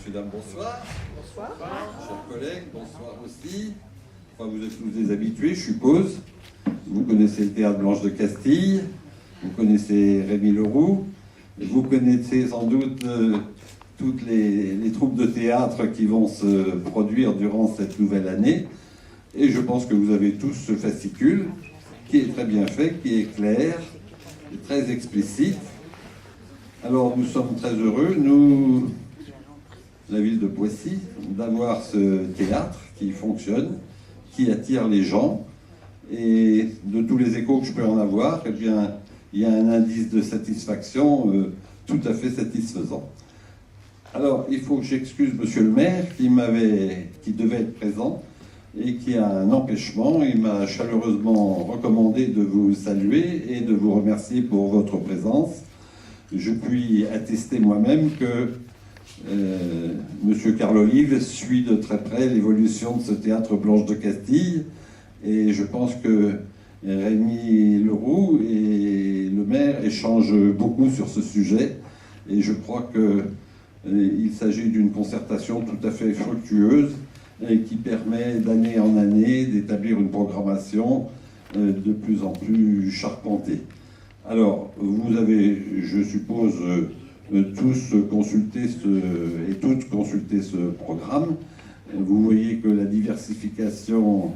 Mesdames, bonsoir. Bonsoir. Chers collègues, bonsoir aussi. Enfin, vous êtes tous des habitués, je suppose. Vous connaissez le théâtre Blanche de Castille, vous connaissez Rémi Leroux, vous connaissez sans doute toutes les troupes de théâtre qui vont se produire durant cette nouvelle année. Et je pense que vous avez tous ce fascicule qui est très bien fait, qui est clair, très explicite. Alors nous sommes très heureux, nous, la ville de Poissy, d'avoir ce théâtre qui fonctionne, qui attire les gens. Et de tous les échos que je peux en avoir, eh bien, il y a un indice de satisfaction tout à fait satisfaisant. Alors, il faut que j'excuse monsieur le maire qui devait être présent et qui a un empêchement. Il m'a chaleureusement recommandé de vous saluer et de vous remercier pour votre présence. Je puis attester moi-même que monsieur Carl Olive suit de très près l'évolution de ce théâtre Blanche de Castille. Et je pense que Rémi Leroux et le maire échangent beaucoup sur ce sujet. Et je crois qu'il s'agit d'une concertation tout à fait fructueuse et qui permet d'année en année d'établir une programmation de plus en plus charpentée. Alors, vous avez, je suppose, tous consulté et toutes consulté ce programme. Vous voyez que la diversification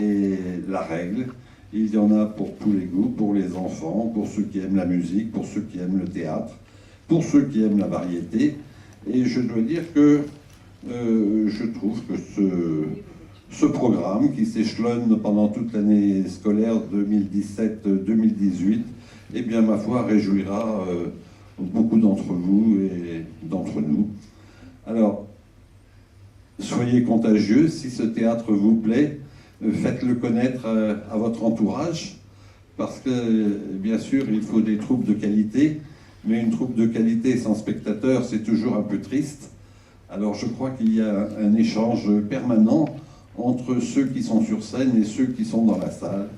est la règle. Il y en a pour tous les goûts, pour les enfants, pour ceux qui aiment la musique, pour ceux qui aiment le théâtre, pour ceux qui aiment la variété. Et je dois dire que je trouve que ce programme qui s'échelonne pendant toute l'année scolaire 2017-2018, eh bien, ma foi, réjouira beaucoup d'entre vous et d'entre nous. Alors, soyez contagieux. Si ce théâtre vous plaît, faites-le connaître à votre entourage, parce que, bien sûr, il faut des troupes de qualité, mais une troupe de qualité sans spectateurs, c'est toujours un peu triste. Alors, je crois qu'il y a un échange permanent entre ceux qui sont sur scène et ceux qui sont dans la salle.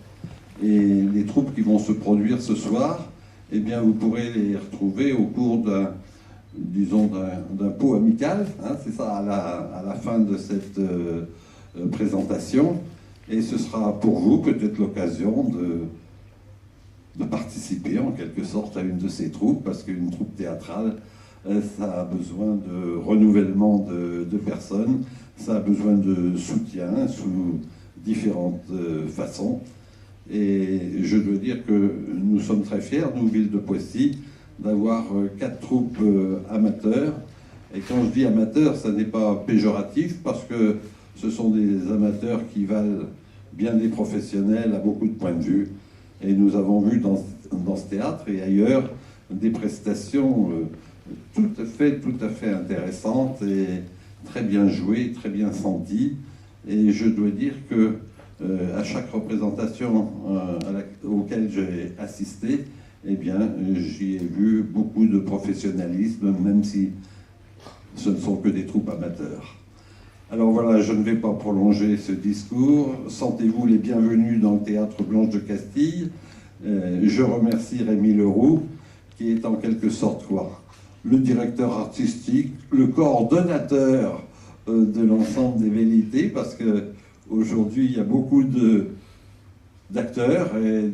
Et les troupes qui vont se produire ce soir, eh bien, vous pourrez les retrouver au cours d'un pot amical, hein, c'est ça, à la fin de cette présentation. Et ce sera pour vous peut-être l'occasion de participer en quelque sorte à une de ces troupes, parce qu'une troupe théâtrale, ça a besoin de renouvellement de personnes, ça a besoin de soutien sous différentes façons. Et je dois dire que nous sommes très fiers, nous, ville de Poissy, d'avoir 4 troupes amateurs. Et quand je dis amateurs, ça n'est pas péjoratif, parce que ce sont des amateurs qui valent bien des professionnels à beaucoup de points de vue. Et nous avons vu dans ce théâtre et ailleurs des prestations tout à fait intéressantes et très bien jouées, très bien senties. Et je dois dire que à chaque représentation auquel j'ai assisté, eh bien, j'y ai vu beaucoup de professionnalisme, même si ce ne sont que des troupes amateurs. Alors voilà, je ne vais pas prolonger ce discours. Sentez-vous les bienvenus dans le théâtre Blanche de Castille. Je remercie Rémi Leroux, qui est en quelque sorte quoi, le directeur artistique, le coordonnateur de l'ensemble des velléités, parce que aujourd'hui, il y a beaucoup d'acteurs et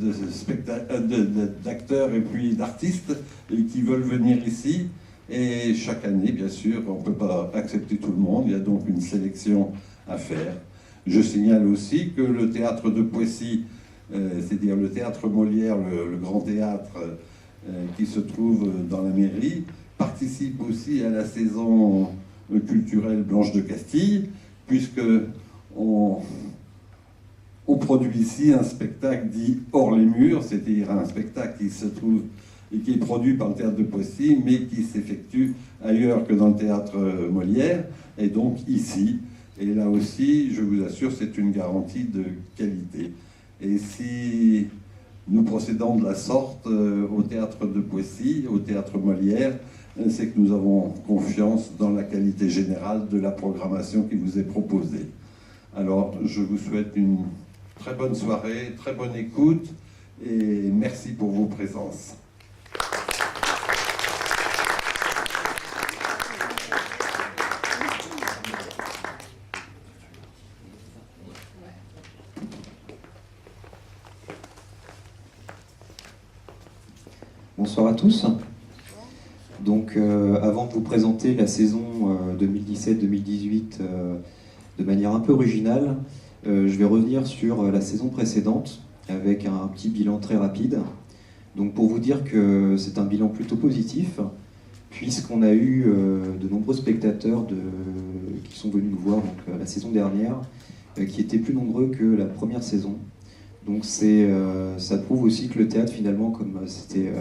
puis d'artistes qui veulent venir ici. Et chaque année, bien sûr, on ne peut pas accepter tout le monde. Il y a donc une sélection à faire. Je signale aussi que le théâtre de Poissy, c'est-à-dire le théâtre Molière, le grand théâtre qui se trouve dans la mairie, participe aussi à la saison culturelle Blanche de Castille, puisque on produit ici un spectacle dit hors les murs, c'est-à-dire un spectacle qui se trouve et qui est produit par le théâtre de Poissy, mais qui s'effectue ailleurs que dans le théâtre Molière, et donc ici. Et là aussi, je vous assure, c'est une garantie de qualité. Et si nous procédons de la sorte au théâtre de Poissy, au théâtre Molière, c'est que nous avons confiance dans la qualité générale de la programmation qui vous est proposée. Alors, je vous souhaite une très bonne soirée, très bonne écoute, et merci pour vos présences. Bonsoir à tous. Donc, avant de vous présenter la saison 2017-2018 de manière un peu originale, je vais revenir sur la saison précédente avec un petit bilan très rapide. Donc, pour vous dire que c'est un bilan plutôt positif, puisqu'on a eu de nombreux spectateurs qui sont venus nous voir donc, la saison dernière, qui étaient plus nombreux que la première saison. Donc, ça prouve aussi que le théâtre, finalement, comme c'était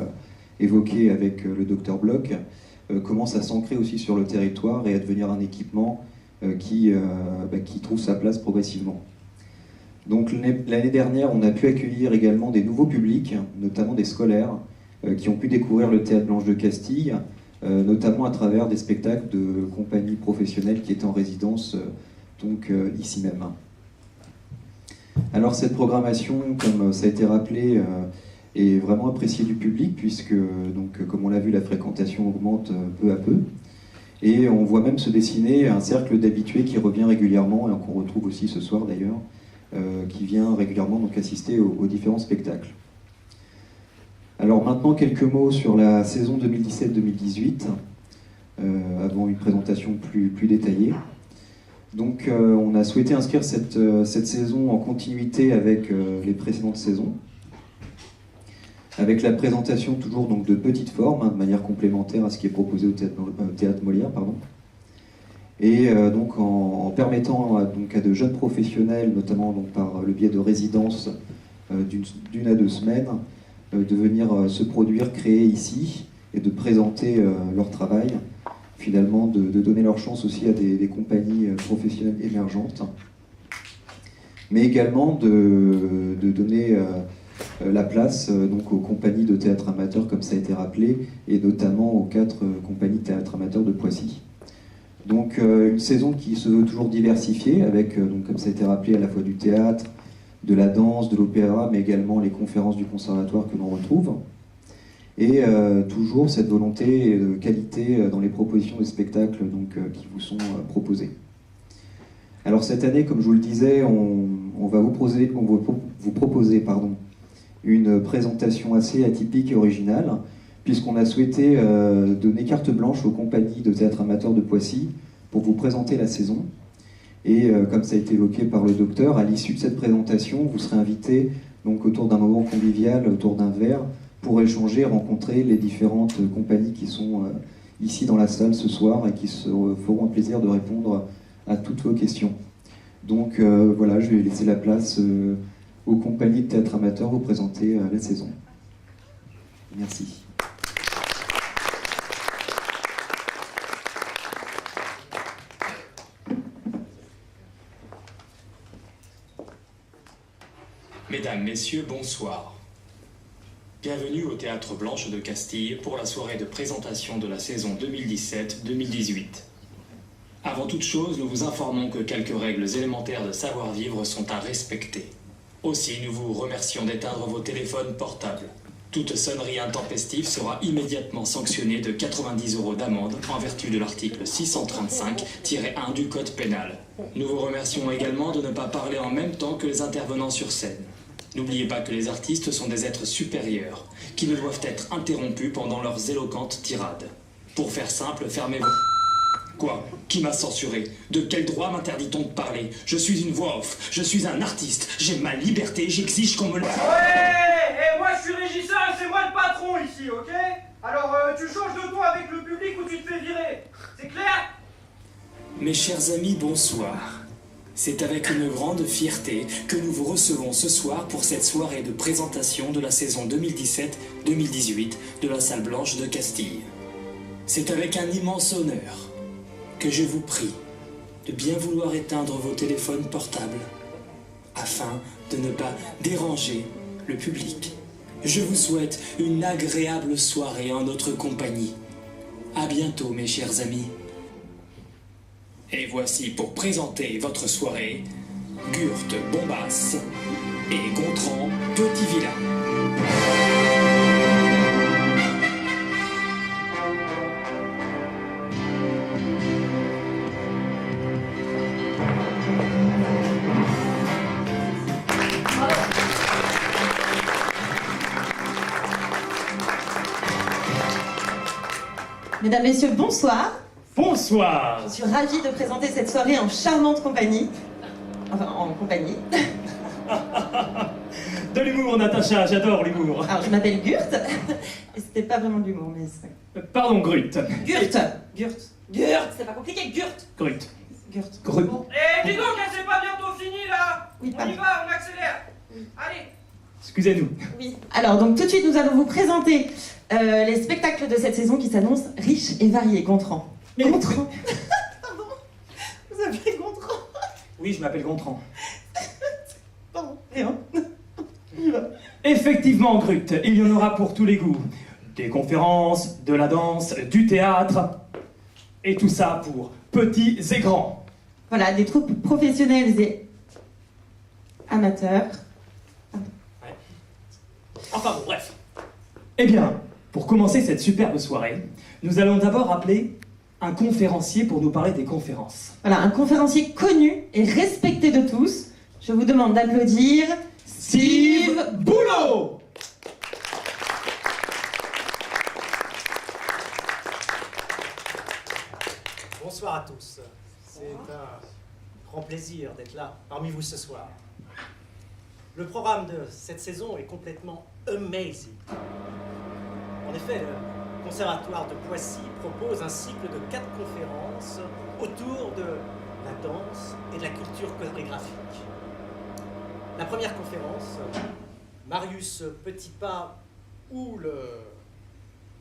évoqué avec le Dr Bloch, commence à s'ancrer aussi sur le territoire et à devenir un équipement qui trouve sa place progressivement. Donc l'année dernière, on a pu accueillir également des nouveaux publics, notamment des scolaires, qui ont pu découvrir le Théâtre Blanche de Castille, notamment à travers des spectacles de compagnies professionnelles qui étaient en résidence ici même. Alors cette programmation, comme ça a été rappelé, est vraiment appréciée du public, puisque, comme on l'a vu, la fréquentation augmente peu à peu. Et on voit même se dessiner un cercle d'habitués qui revient régulièrement, et qu'on retrouve aussi ce soir d'ailleurs, qui vient régulièrement donc, assister aux différents spectacles. Alors maintenant, quelques mots sur la saison 2017-2018, avant une présentation plus détaillée. Donc on a souhaité inscrire cette saison en continuité avec les précédentes saisons, avec la présentation toujours donc, de petites formes, de manière complémentaire à ce qui est proposé au théâtre Molière. Et donc en permettant donc, à de jeunes professionnels, notamment donc, par le biais de résidences d'une à 2 semaines, de venir se produire, créer ici, et de présenter leur travail, finalement de donner leur chance aussi à des compagnies professionnelles émergentes, mais également de donner la place donc aux compagnies de théâtre amateur, comme ça a été rappelé, et notamment aux 4 compagnies de théâtre amateur de Poissy. Donc une saison qui se veut toujours diversifiée, avec, donc, comme ça a été rappelé, à la fois du théâtre, de la danse, de l'opéra, mais également les conférences du conservatoire que l'on retrouve. Et toujours cette volonté de qualité dans les propositions de spectacles donc, qui vous sont proposés. Alors cette année, comme je vous le disais, on va vous proposer une présentation assez atypique et originale, puisqu'on a souhaité donner carte blanche aux compagnies de théâtre amateur de Poissy pour vous présenter la saison. Et comme ça a été évoqué par le docteur, à l'issue de cette présentation, vous serez invités donc, autour d'un moment convivial, autour d'un verre, pour échanger, rencontrer les différentes compagnies qui sont ici dans la salle ce soir et qui se feront un plaisir de répondre à toutes vos questions. Donc voilà, je vais laisser la place aux compagnies de théâtre amateur vous présenter la saison. Merci. Mesdames, Messieurs, bonsoir. Bienvenue au Théâtre Blanche de Castille pour la soirée de présentation de la saison 2017-2018. Avant toute chose, nous vous informons que quelques règles élémentaires de savoir-vivre sont à respecter. Aussi, nous vous remercions d'éteindre vos téléphones portables. Toute sonnerie intempestive sera immédiatement sanctionnée de 90 € d'amende en vertu de l'article 635-1 du Code pénal. Nous vous remercions également de ne pas parler en même temps que les intervenants sur scène. N'oubliez pas que les artistes sont des êtres supérieurs, qui ne doivent être interrompus pendant leurs éloquentes tirades. Pour faire simple, fermez vos... Quoi? Qui m'a censuré? De quel droit m'interdit-on de parler? Je suis une voix off, je suis un artiste, j'ai ma liberté, j'exige qu'on me le... Ouais, et moi je suis régisseur et c'est moi le patron ici, ok? Alors tu changes de ton avec le public ou tu te fais virer, c'est clair? Mes chers amis, bonsoir. C'est avec une grande fierté que nous vous recevons ce soir pour cette soirée de présentation de la saison 2017-2018 de la Salle Blanche de Castille. C'est avec un immense honneur que je vous prie de bien vouloir éteindre vos téléphones portables afin de ne pas déranger le public. Je vous souhaite une agréable soirée en notre compagnie. À bientôt, mes chers amis. Et voici pour présenter votre soirée, Gurt Bombas et Gontran Petit Villa. Mesdames, Messieurs, bonsoir. Bonsoir. Je suis ravie de présenter cette soirée en charmante compagnie. Enfin, en compagnie. De l'humour, Natacha, j'adore l'humour. Alors, je m'appelle Gurt. Et c'était pas vraiment de l'humour, mais c'est... Pardon, Grut. Gurt. C'est pas compliqué, Gurt. Grut. Grut. Eh, dis donc, c'est pas bientôt fini là. Oui, On pardon. y va, on accélère. Allez. Excusez-nous. Oui. Alors, donc tout de suite, nous allons vous présenter les spectacles de cette saison qui s'annoncent riches et variés. Gontran. Gontran. Pardon. Vous appelez Gontran. Oui, je m'appelle Gontran. Pardon. Rien. Effectivement, Grut, il y en aura pour tous les goûts. Des conférences, de la danse, du théâtre. Et tout ça pour petits et grands. Voilà, des troupes professionnelles et amateurs. Enfin bon, bref. Eh bien, pour commencer cette superbe soirée, nous allons d'abord appeler un conférencier pour nous parler des conférences. Voilà, un conférencier connu et respecté de tous. Je vous demande d'applaudir Steve Boulot. Bonsoir à tous. C'est un grand plaisir d'être là parmi vous ce soir. Le programme de cette saison est complètement amazing. En effet, le Conservatoire de Poissy propose un cycle de 4 conférences autour de la danse et de la culture chorégraphique. La première conférence, Marius Petipa ou le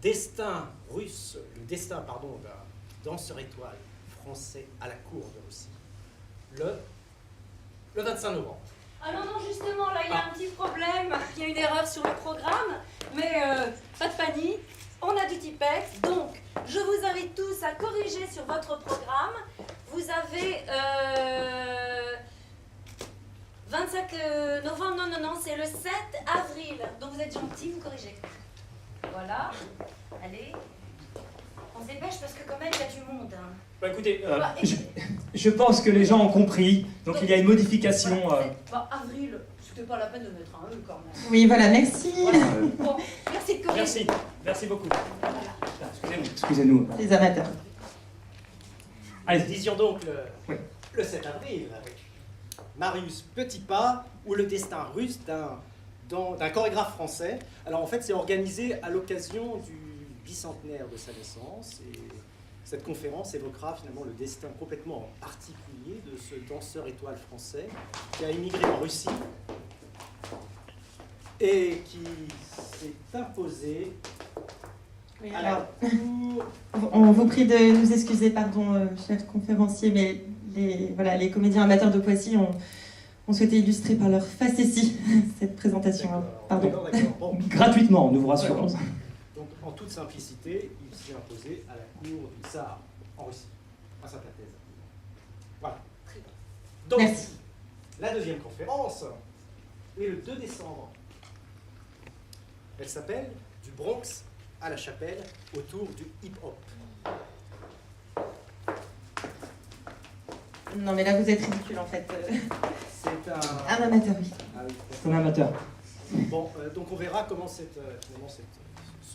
destin d'un danseur étoile français à la cour de Russie, le 25 novembre. Ah non, non, justement, là, il y a un petit problème. Il y a une erreur sur le programme. Mais pas de panique, on a du tipette. Donc, je vous invite tous à corriger sur votre programme. Vous avez 25 novembre, non, c'est le 7 avril. Donc, vous êtes gentils, vous corrigez. Voilà. Allez. On se dépêche parce que quand même, il y a du monde. Hein. Bah écoutez, Bah, je pense que les gens ont compris, donc il y a une modification. Bah, avril, c'était pas la peine de mettre un E quand même. Oui, voilà, merci. Voilà. Bon, merci de corriger. Merci beaucoup. Voilà. Excusez-nous. Les amateurs. Allez. Nous disions donc Oui. le 7 avril avec Marius Petipa ou le destin russe d'un chorégraphe français. Alors en fait, c'est organisé à l'occasion du bicentenaire de sa naissance et cette conférence évoquera finalement le destin complètement particulier de ce danseur étoile français qui a émigré en Russie et qui s'est imposé Oui, à la alors, cour. on vous prie de nous excuser, pardon, cher conférencier, mais les comédiens amateurs de Poissy ont souhaité illustrer par leur facétie cette présentation. Pardon. D'accord. Bon. Gratuitement, nous vous rassurons. Donc, en toute simplicité, il s'est imposé à la cour du Tsar en Russie, à Saint-Plathèse. Voilà. Donc, Merci. la deuxième conférence est le 2 décembre. Elle s'appelle Du Bronx à la chapelle autour du hip-hop. Non, mais là, vous êtes ridicule, en fait. C'est Un amateur, oui. Ah oui, C'est un amateur. bon, donc on verra comment ce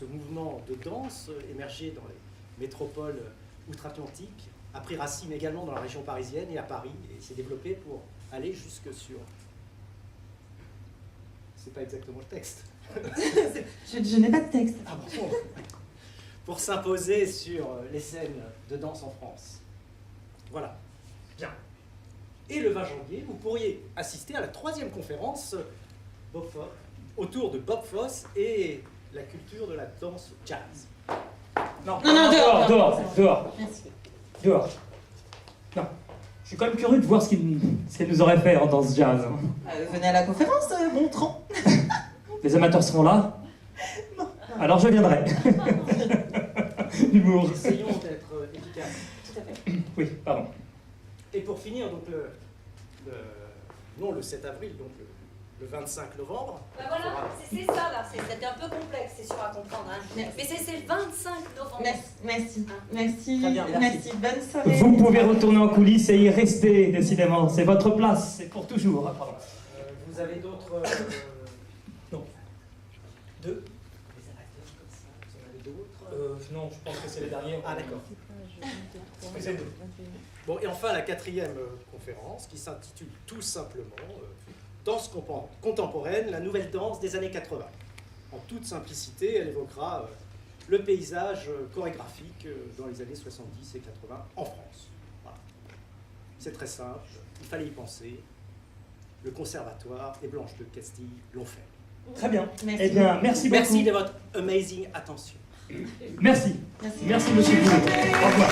mouvement de danse émergé dans les métropoles outre-Atlantique a pris racine également dans la région parisienne et à Paris et s'est développé pour aller jusque sur... C'est pas exactement le texte. Je n'ai pas de texte. Ah bon. Pour s'imposer sur les scènes de danse en France. Voilà. Bien. Et le 20 janvier, vous pourriez assister à la 3e conférence Bob Fosse, autour de Bob Fosse et la culture de la danse jazz. Non, dehors. Dehors. Merci. Dehors. Non. Je suis quand même curieux de voir ce qu'elle nous aurait fait dans ce jazz. Venez à la conférence, Gontran. Les amateurs seront là? Alors je viendrai. L'humour. Essayons d'être efficaces. Tout à fait. Oui, pardon. Et pour finir, donc non le 7 avril, donc le 25 novembre. Bah voilà, c'est ça là, c'était un peu complexe, c'est sûr à comprendre. Hein. Mais c'est le 25 novembre. Merci. Hein. Merci. Très bien, Merci. Bonne soirée. Vous pouvez retourner en coulisses et y rester, décidément. C'est votre place, c'est pour toujours. Ah, pardon. Vous avez d'autres... Non. Deux? Des amateurs comme ça, vous en avez d'autres? Non, je pense que c'est les derniers. Ah d'accord. C'est deux. Bon, et enfin la quatrième conférence qui s'intitule tout simplement Danse contemporaine, la nouvelle danse des années 80. En toute simplicité, elle évoquera le paysage chorégraphique dans les années 70 et 80 en France. Voilà. C'est très simple, il fallait y penser. Le Conservatoire et Blanche de Castille l'ont fait. Très bien. Merci. Eh bien, merci beaucoup. Merci de votre amazing attention. Merci. Merci, monsieur Boulet. Au revoir.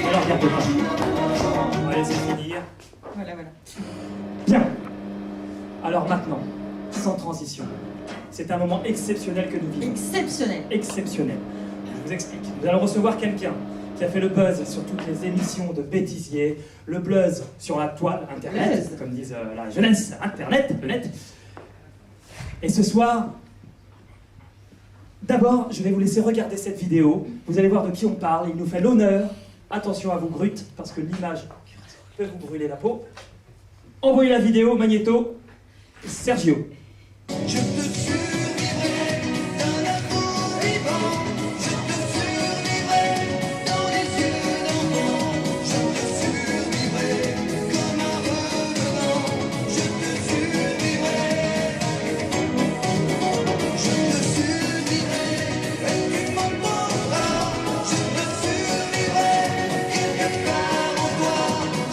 Alors, regardez pas. On va laisser finir. Voilà. Bien. Alors maintenant, sans transition, c'est un moment exceptionnel que nous vivons. Exceptionnel. Exceptionnel. Je vous explique. Nous allons recevoir quelqu'un qui a fait le buzz sur toutes les émissions de bêtisier, le buzz sur la toile, Internet, Buzz. comme disent la jeunesse, Internet, le net. Et ce soir, d'abord, je vais vous laisser regarder cette vidéo. Vous allez voir de qui on parle. Il nous fait l'honneur. Attention à vous, Grut, parce que l'image peut vous brûler la peau. Envoyez la vidéo, Magnéto, Sergio. Je te survivrai d'un amour vivant. Je te survivrai dans les yeux d'enfant. Je te survivrai comme un revenant. Je te survivrai. Je te survivrai et tu m'entendras. Je te survivrai quelque part en toi.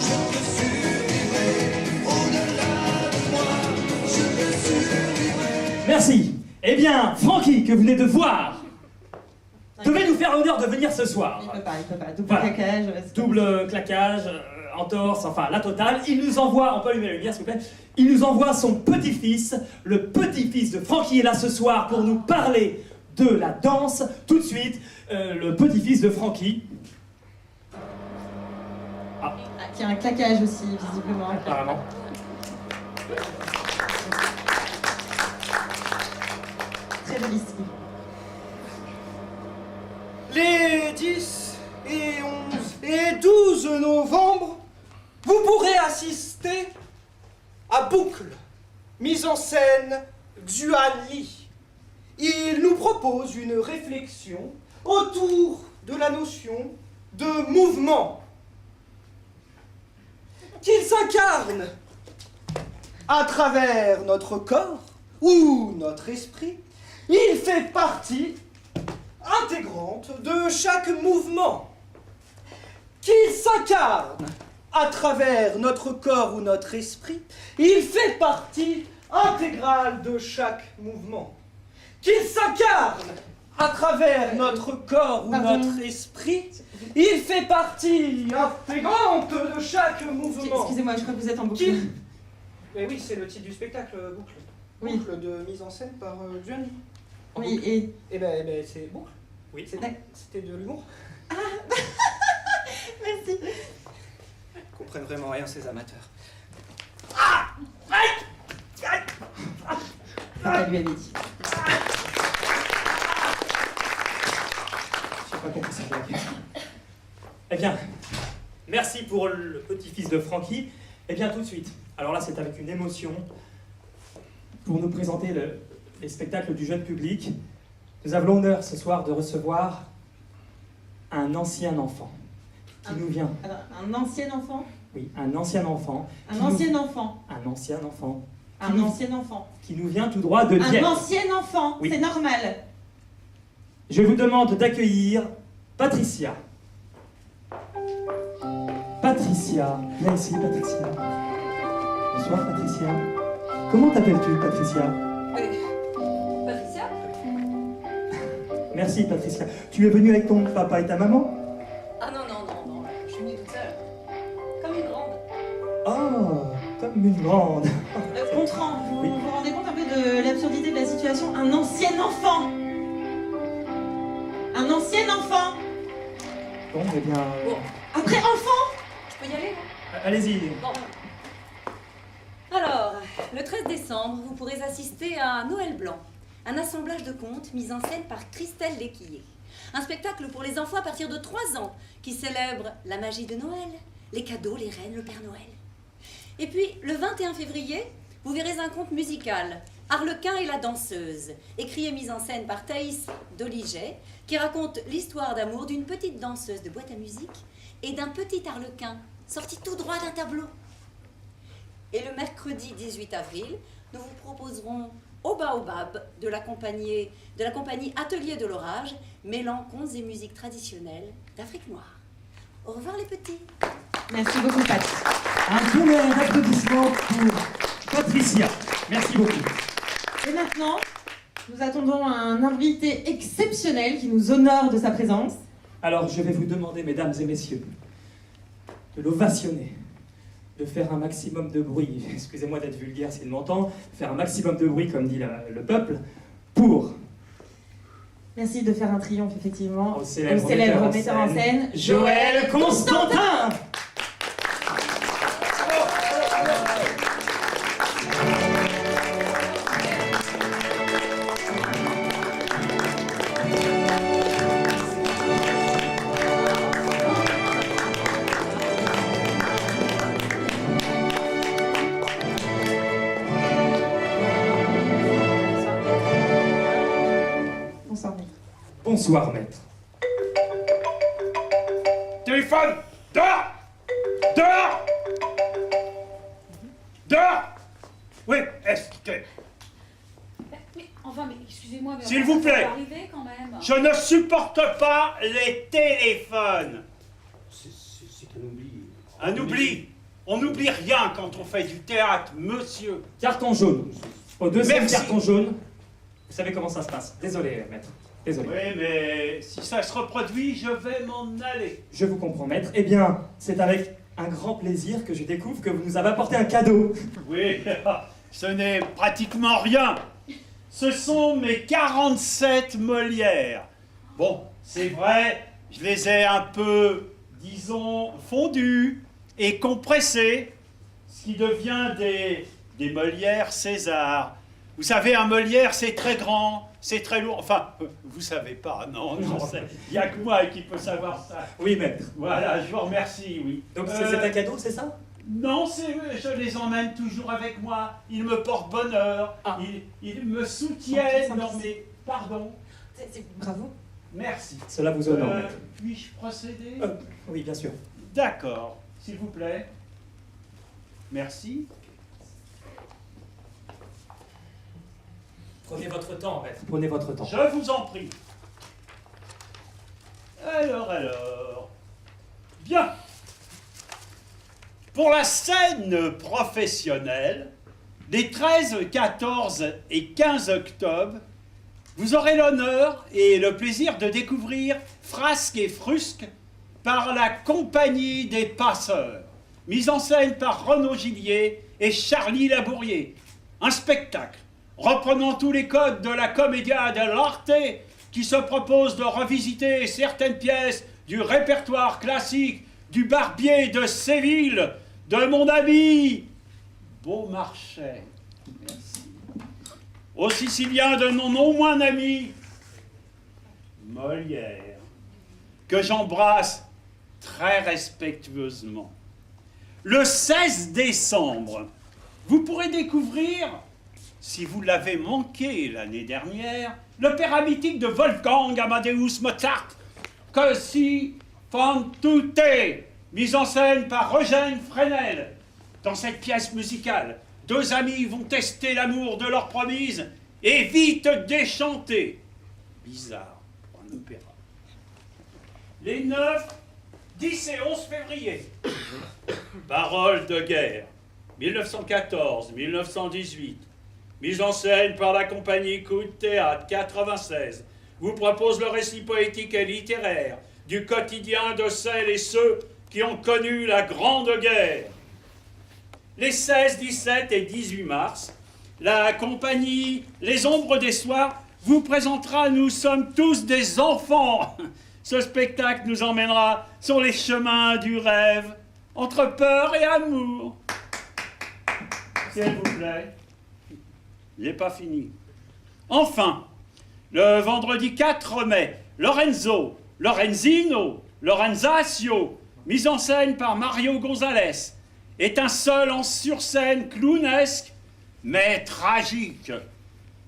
Je te survivrai au-delà de moi. Je te survivrai. Merci. Eh bien, Francky, que vous venez de voir, devait nous faire l'honneur de venir ce soir. Il peut pas. Double Voilà. claquage. Double claquage, entorse, enfin la totale. Il nous envoie, on peut allumer la lumière s'il vous plaît, il nous envoie son petit-fils, le petit-fils de Francky est là ce soir pour nous parler de la danse. Tout de suite, le petit-fils de Francky. Ah, qui a un claquage aussi, visiblement. Apparemment. Très joli style. Les 10 et 11 et 12 novembre, vous pourrez assister à Boucle, mise en scène Xuan Li. Il nous propose une réflexion autour de la notion de mouvement, qu'il s'incarne à travers notre corps ou notre esprit. Il fait partie intégrante de chaque mouvement, qu'il s'incarne à travers notre corps ou notre esprit. Il fait partie intégrale de chaque mouvement, qu'il s'incarne à travers notre corps ou Pardon. notre esprit. Il fait partie intégrante de chaque mouvement. Excusez-moi, je crois que vous êtes en boucle. Qui- Mais oui, c'est le titre du spectacle, Boucle. Oui. Boucle de mise en scène par Xuan Li. Oui, et... Eh ben, c'est Boucle. Oui. C'était de l'humour. Merci. Ils comprennent vraiment rien, ces amateurs. Ça lui avait dit. J'ai pas compris cette blague. Eh bien, merci pour le petit-fils de Francky. Eh bien, tout de suite. Alors là, c'est avec une émotion pour nous présenter les spectacles du jeune public. Nous avons l'honneur ce soir de recevoir un ancien enfant qui nous vient. Alors, un ancien enfant. Oui, un ancien enfant. Un qui ancien nous- enfant. Un ancien enfant. Un ancien enfant. Qui nous vient tout droit de Un Dieppe. ancien enfant. Oui. C'est normal. Je vous demande d'accueillir Patricia. Patricia, viens ici, Patricia. Bonsoir, Patricia. Comment t'appelles-tu, Patricia? Patricia? Merci, Patricia. Tu es venue avec ton papa et ta maman? Ah non, je suis venue toute seule. Comme une grande. Oh, comme une grande. Gontran, vous Oui. vous rendez compte un peu de l'absurdité de la situation? Un ancien enfant! Un ancien enfant! Bon, eh bien... Bon, Après enfant! je peux y aller là? Allez-y. Bon. Alors, le 13 décembre, vous pourrez assister à Noël Blanc, un assemblage de contes mis en scène par Christelle Léquillet. Un spectacle pour les enfants à partir de 3 ans qui célèbre la magie de Noël, les cadeaux, les reines, le Père Noël. Et puis, le 21 février, vous verrez un conte musical, Arlequin et la danseuse, écrit et mis en scène par Thaïs Doliget, qui raconte l'histoire d'amour d'une petite danseuse de boîte à musique et d'un petit arlequin sorti tout droit d'un tableau. Et le mercredi 18 avril, nous vous proposerons Au Baobab de la compagnie Atelier de l'Orage, mêlant contes et musiques traditionnelles d'Afrique noire. Au revoir les petits. Merci beaucoup, Pat. Un tonnerre d'applaudissements pour Patricia. Merci beaucoup. Et maintenant, nous attendons un invité exceptionnel qui nous honore de sa présence. Alors, je vais vous demander, mesdames et messieurs, de l'ovationner, de faire un maximum de bruit. Excusez-moi d'être vulgaire s'il m'entend. Faire un maximum de bruit, comme dit le peuple, pour... Merci de faire un triomphe, effectivement, Au célèbre metteur en scène, Joël Constantin. Bonsoir, maître. Bonsoir, maître. Téléphone! Dehors! Dehors! Dehors! Oui, est-ce que... Mais excusez-moi, mais S'il vous plaît. arriver quand même. Je ne supporte pas les téléphones. C'est un oubli. Un oubli. On n'oublie rien quand on fait du théâtre, monsieur. Carton jaune. Au deuxième Merci. carton jaune, vous savez comment ça se passe. Désolé, maître. Désolé. Oui, mais si ça se reproduit, je vais m'en aller. Je vous comprends, maître. Eh bien, c'est avec un grand plaisir que je découvre que vous nous avez apporté un cadeau. Oui, ce n'est pratiquement rien. Ce sont mes 47 Molières. Bon, c'est vrai, je les ai un peu, disons, fondus et compressés, ce qui devient des Molières César. Vous savez, un Molière, c'est très grand, c'est très lourd. Enfin, vous savez pas, non, il n'y a que moi qui peut savoir ça. Oui, maître. Voilà, je vous remercie, oui. Donc c'est un cadeau, c'est ça? Non, je les emmène toujours avec moi. Ils me portent bonheur. Ah. Ils me soutiennent. Sans Non pisse. mais, pardon. Bravo. Merci. Cela vous honore, maître. Puis-je procéder Oui, bien sûr. D'accord. S'il vous plaît. Merci. Prenez votre temps, maître. Prenez votre temps. Je vous en prie. Alors. Bien. Pour la scène professionnelle, les 13, 14 et 15 octobre, vous aurez l'honneur et le plaisir de découvrir Frasque et Frusque par la Compagnie des Passeurs, mise en scène par Renaud Gillier et Charlie Labourier. Un spectacle reprenant tous les codes de la commedia dell'arte qui se propose de revisiter certaines pièces du répertoire classique du Barbier de Séville, de mon ami Beaumarchais. Merci. Au Sicilien de mon non moins ami Molière, que j'embrasse très respectueusement. Le 16 décembre, vous pourrez découvrir, si vous l'avez manqué l'année dernière, l'opéra mythique de Wolfgang Amadeus Mozart, Que si fan tutte, mise en scène par Eugène Fresnel. Dans cette pièce musicale, deux amis vont tester l'amour de leur promise et vite déchanter. Bizarre pour un opéra. Les 9, 10 et 11 février. Parole de guerre. 1914-1918. Mise en scène par la compagnie Coup de Théâtre 96, vous propose le récit poétique et littéraire du quotidien de celles et ceux qui ont connu la Grande Guerre. Les 16, 17 et 18 mars, la compagnie Les Ombres des Soirs vous présentera Nous sommes tous des enfants. Ce spectacle nous emmènera sur les chemins du rêve, entre peur et amour. S'il vous plaît. Il n'est pas fini. Enfin, le vendredi 4 mai, Lorenzo, Lorenzino, Lorenzaccio, mise en scène par Mario Gonzalez, est un seul en sur-scène clownesque, mais tragique,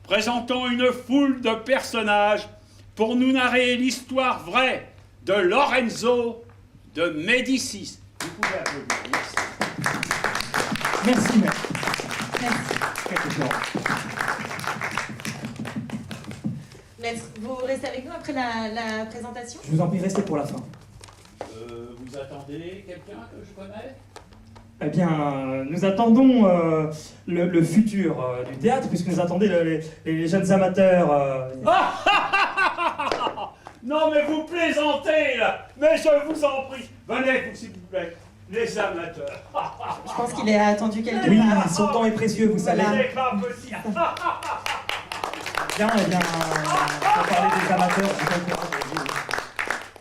présentant une foule de personnages pour nous narrer l'histoire vraie de Lorenzo de Médicis. Vous pouvez applaudir. Merci. Merci, maître. Maître, vous restez avec nous après la présentation? Je vous en prie, restez pour la fin. Vous attendez quelqu'un que je connais? Eh bien, nous attendons le futur du théâtre, puisque nous attendons les jeunes amateurs. Non, mais vous plaisantez, là. Mais je vous en prie. Venez, vous, s'il vous plaît. Les amateurs. Je pense qu'il est attendu quelque Oui, part. son temps est précieux, vous savez. Voilà. C'est pas possible. Bien, eh bien, pour parler des amateurs, je vais le faire.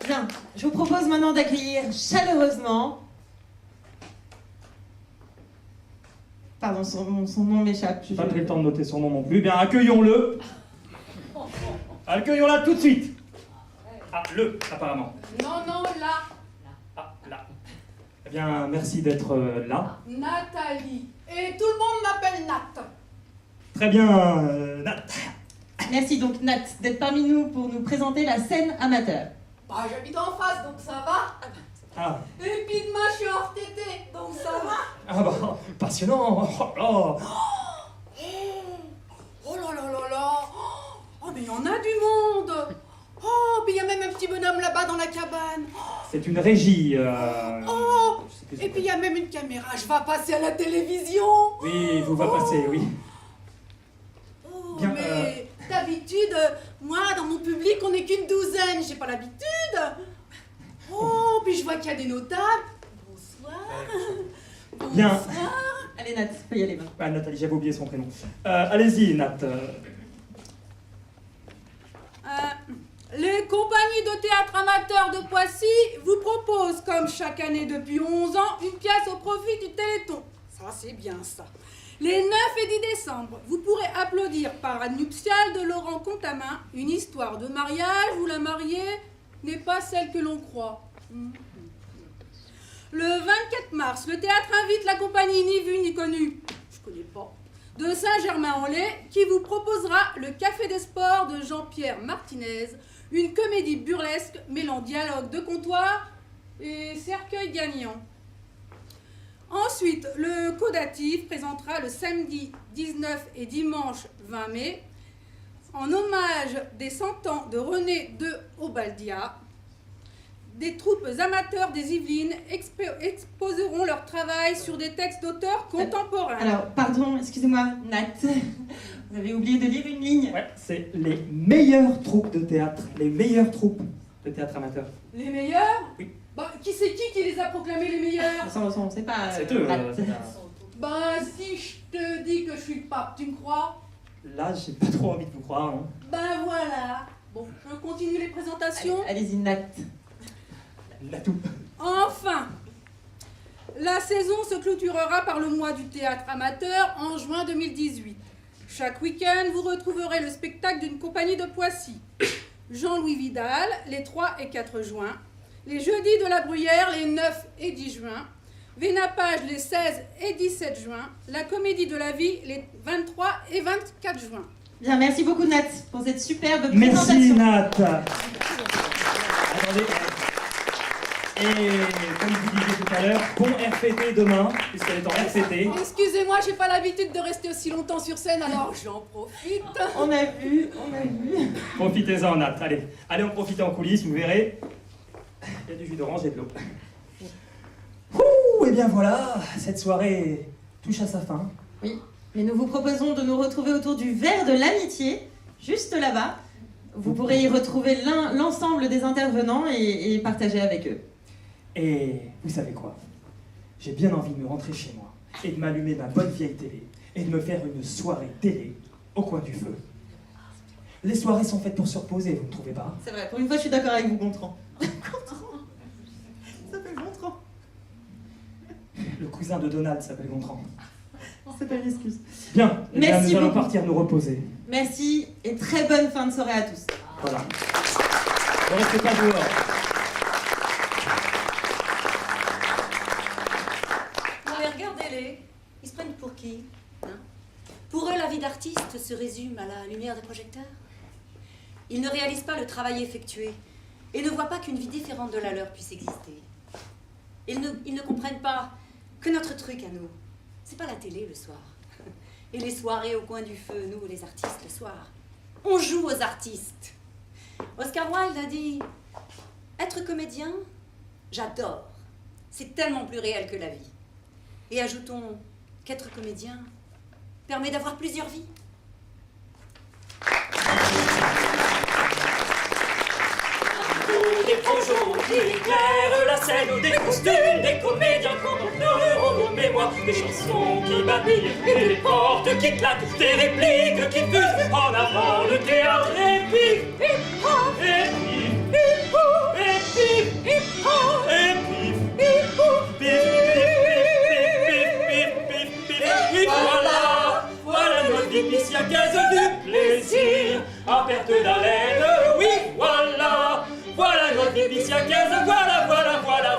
Bien, je vous propose maintenant d'accueillir chaleureusement... Pardon, son nom m'échappe. J'ai pas pris le temps de noter son nom non plus. Bien, accueillons-le. Accueillons-la tout de suite. Ah, apparemment. Non, là. Ah, là. Eh bien, merci d'être là. Nathalie. Et tout le monde m'appelle Nat. Très bien, Nat. Merci donc Nat d'être parmi nous pour nous présenter la scène amateur. Bah, j'habite en face, donc ça va. Ah, Et puis demain, je suis hors TT, donc ça va. ah bah, passionnant. Oh là. Oh là là là là. Oh, mais il y en a du monde. Oh, puis il y a même un petit bonhomme là-bas dans la cabane. C'est une régie. Oh, je sais plus et puis il y a même une caméra. Je vais passer à la télévision. Oui, vous va passer, oui. Oh, Bien, mais d'habitude, moi, dans mon public, on n'est qu'une douzaine. J'ai pas l'habitude. Oh, puis je vois qu'il y a des notables. Bonsoir. Bien. Bonsoir. Allez Nat, faut y aller maintenant. Ah, Nathalie, j'avais oublié son prénom. Allez-y, Nat. Les compagnies de théâtre amateurs de Poissy vous proposent, comme chaque année depuis 11 ans, une pièce au profit du Téléthon. Ça, c'est bien ça. Les 9 et 10 décembre, vous pourrez applaudir Parade nuptiale de Laurent Contamin, une histoire de mariage où la mariée n'est pas celle que l'on croit. Le 24 mars, le théâtre invite la compagnie Ni Vue Ni Connue, je connais pas, de Saint-Germain-en-Laye, qui vous proposera le Café des Sports de Jean-Pierre Martinez, une comédie burlesque mêlant dialogue de comptoir et cercueil gagnant. Ensuite, le Codatif présentera le samedi 19 et dimanche 20 mai, en hommage des 100 ans de René de Obaldia, des troupes amateurs des Yvelines exposeront leur travail sur des textes d'auteurs contemporains. Alors, pardon, excusez-moi, Nat. Vous avez oublié de lire une ligne. Ouais, c'est les meilleures troupes de théâtre. Les meilleures troupes de théâtre amateur. Les meilleurs? Oui. Bah, qui c'est qui les a proclamés les meilleurs? Ça, on sait pas. C'est eux. Nat. Ben, si je te dis que je suis le pape, tu me crois? Là, j'ai pas trop envie de vous croire. Hein. Ben voilà. Bon, je continue les présentations. Allez-y, Nat. La tout. Enfin, la saison se clôturera par le mois du théâtre amateur en juin 2018. Chaque week-end, vous retrouverez le spectacle d'une compagnie de Poissy. Jean-Louis Vidal, les 3 et 4 juin. Les jeudis de la Bruyère, les 9 et 10 juin. Vénapage, les 16 et 17 juin. La Comédie de la Vie, les 23 et 24 juin. Bien, merci beaucoup Nat pour cette superbe Merci présentation. Nat. Attendez. Et comme vous disiez tout à l'heure, bon RCT demain, puisqu'elle est en RCT. Excusez-moi, j'ai pas l'habitude de rester aussi longtemps sur scène, alors j'en profite. On a vu. Profitez-en Nat, allez. Allez en profiter en coulisses, vous verrez. Il y a du jus d'orange et de l'eau. Ouh, et bien voilà, cette soirée touche à sa fin. Oui, mais nous vous proposons de nous retrouver autour du verre de l'amitié, juste là-bas. Vous pourrez y retrouver l'ensemble des intervenants et partager avec eux. Et vous savez quoi? J'ai bien envie de me rentrer chez moi et de m'allumer ma bonne vieille télé et de me faire une soirée télé au coin du feu. Les soirées sont faites pour se reposer, vous ne trouvez pas? C'est vrai, pour une fois je suis d'accord avec vous, Gontran. Gontran, ça s'appelle Gontran. Le cousin de Donald s'appelle Gontran. C'est pas une excuse. Bien, eh bien, Merci nous allons beaucoup. partir nous reposer. Merci et très bonne fin de soirée à tous. Voilà. Ne restez pas dehors. Non mais regardez-les, ils se prennent pour qui, hein? Pour eux, la vie d'artiste se résume à la lumière des projecteurs. Ils ne réalisent pas le travail effectué et ne voient pas qu'une vie différente de la leur puisse exister. Ils ne comprennent pas que notre truc à nous, c'est pas la télé le soir. Et les soirées au coin du feu, nous les artistes le soir, on joue aux artistes. Oscar Wilde a dit « Être comédien, j'adore. C'est tellement plus réel que la vie. » Et ajoutons qu'être comédien permet d'avoir plusieurs vies. Des projets qui éclairent la scène, des costumes, des comédiens qu'on pleure aux mémoires, des chansons qui babillent, et des portes qui claquent, des répliques qui fusent, en avant le théâtre épique. Et voilà notre vie pisciacaise du plaisir à perte d'haleine. Oui, voilà notre vie pisciacaise.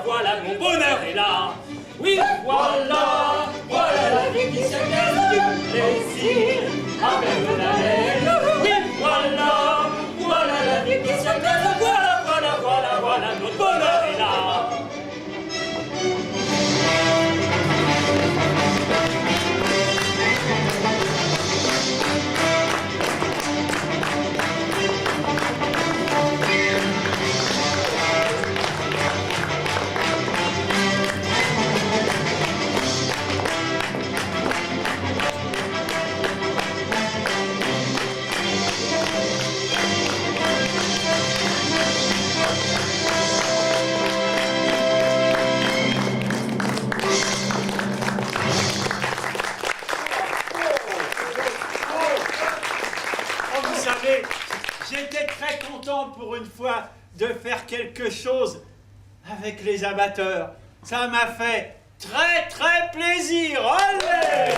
Voilà, mon bonheur est là. Oui, voilà la vie pisciacaise du plaisir à perte d'haleine. Oui, voilà la vie pisciacaise. Voilà, notre bonheur est là. J'étais très content pour une fois de faire quelque chose avec les amateurs. Ça m'a fait très plaisir. Allez!